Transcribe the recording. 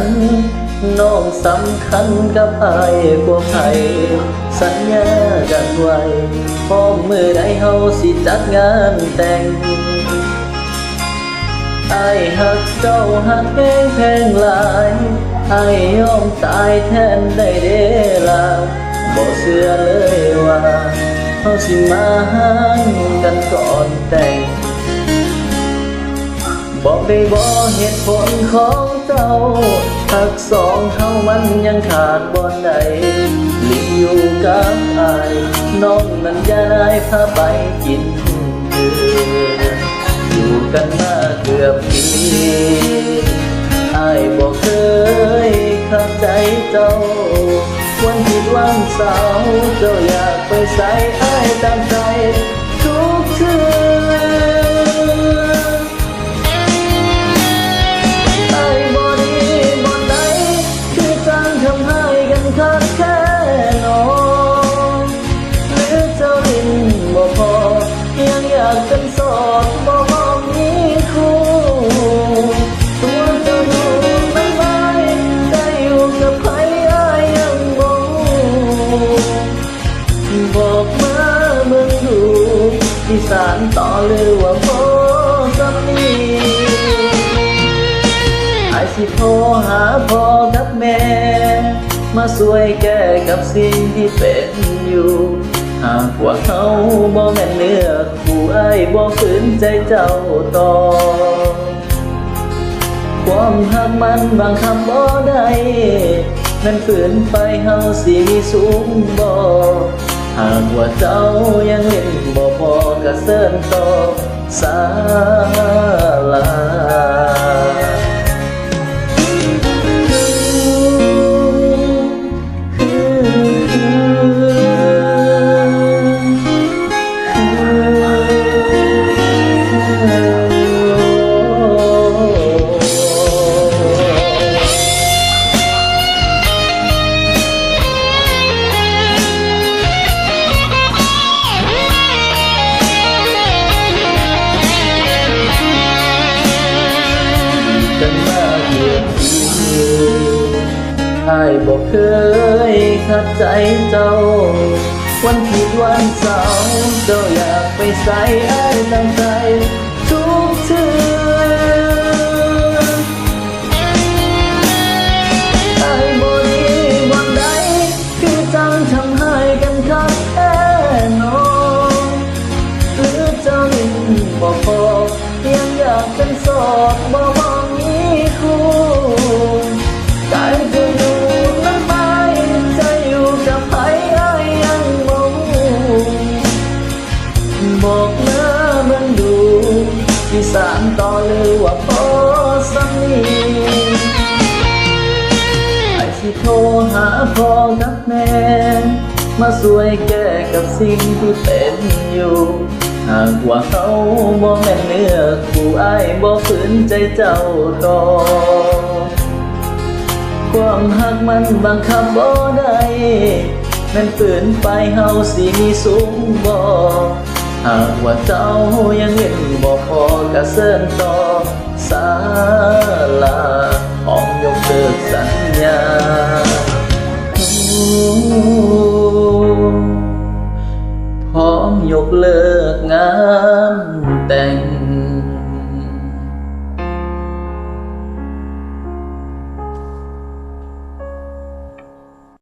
กันน้องสำคัญกับอ้ายกว่าไผสัญญากันไว้พร้อมมือใดเฮาสิจัดงานแต่งอ้ายหักเจ้าหักแห้งแพงหลายอ้ายยอมตายแทนได้เด้ล่ะบ่เชื่อเลยว่าเฮาสิมาห่างกันก่อนแต่งบอกได้บ่เหตุผลของเจ้าหักสองเฮามันยังขาดบ่ได้หลีอยู่กับอ้ายน้องนั้นอย่าได้พาไปกินเถื่ออยู่กันมาเกือบปีอ้ายบ่เคยเข้าใจเจ้าวันผิดวันเสาร์เจ้าอยากไปใส่อ้ายตามใจทุกเทื่ออ้ายบ่ดีบ่ใดคือจังทำให้กันขาดแค่น้องหรือเจ้าลิ้นบ่พอยังอยากเป็นโสดบ่มองมีคู่ตัวเจ้าดูไม่ไหวได้อยู่กับใครอ้ายยังบ่บอกมาเบิ่งดูอีสานต่อหรือว่าพอสำนีไอ้สิโทรหาพ่อกับแม่มาช่วยแก้กับสิ่งที่เป็นอยู่หากว่าเขาบ่แม่นเนื้อคู่อ้ายบ่ฝืนใจเจ้าต่อความหักมันบังคับบ่ได้นั่นฝืนไปเฮาสิมีสูงบ่หากว่าเจ้ายังเล่นบ่พอกะเซินต่อศาลาอ้ายบอกเคยขัดใจเจ้าวันผิดวันเสาร์เจ้าอยากไปใส่อ้ายตั้งใจทุกเทื่ออ้ายบ่ดีบ่ใดคือจังทำให้กันขาดแค่น้องหรือเจ้าลิ้นบ่พอยังอยากเป็นโสดบ่มองมีคู่ใจจะอยู่นั้นไปจะอยู่กับใครอ้ายยังบ่บอกมาเบิ่งดูอีสานต่อหรือว่าพอสำนีไอ้สิโทรหาพ่อกับแม่มาช่วยแก้กับสิ่งที่เป็นอยู่หากว่าเขาบ่แม่นเนื้อคู่อ้ายบ่ฝืนใจเจ้าต่อความหักมันบังคับบ่ได้แม่นฝืนไปเฮาสิมีสูงบ่หากว่าเจ้ายังเห็นบ่พอกะเซินต่อศาลาพร้อมยกเลิกสัญญาพร้อมยกเลิกงานแต่ง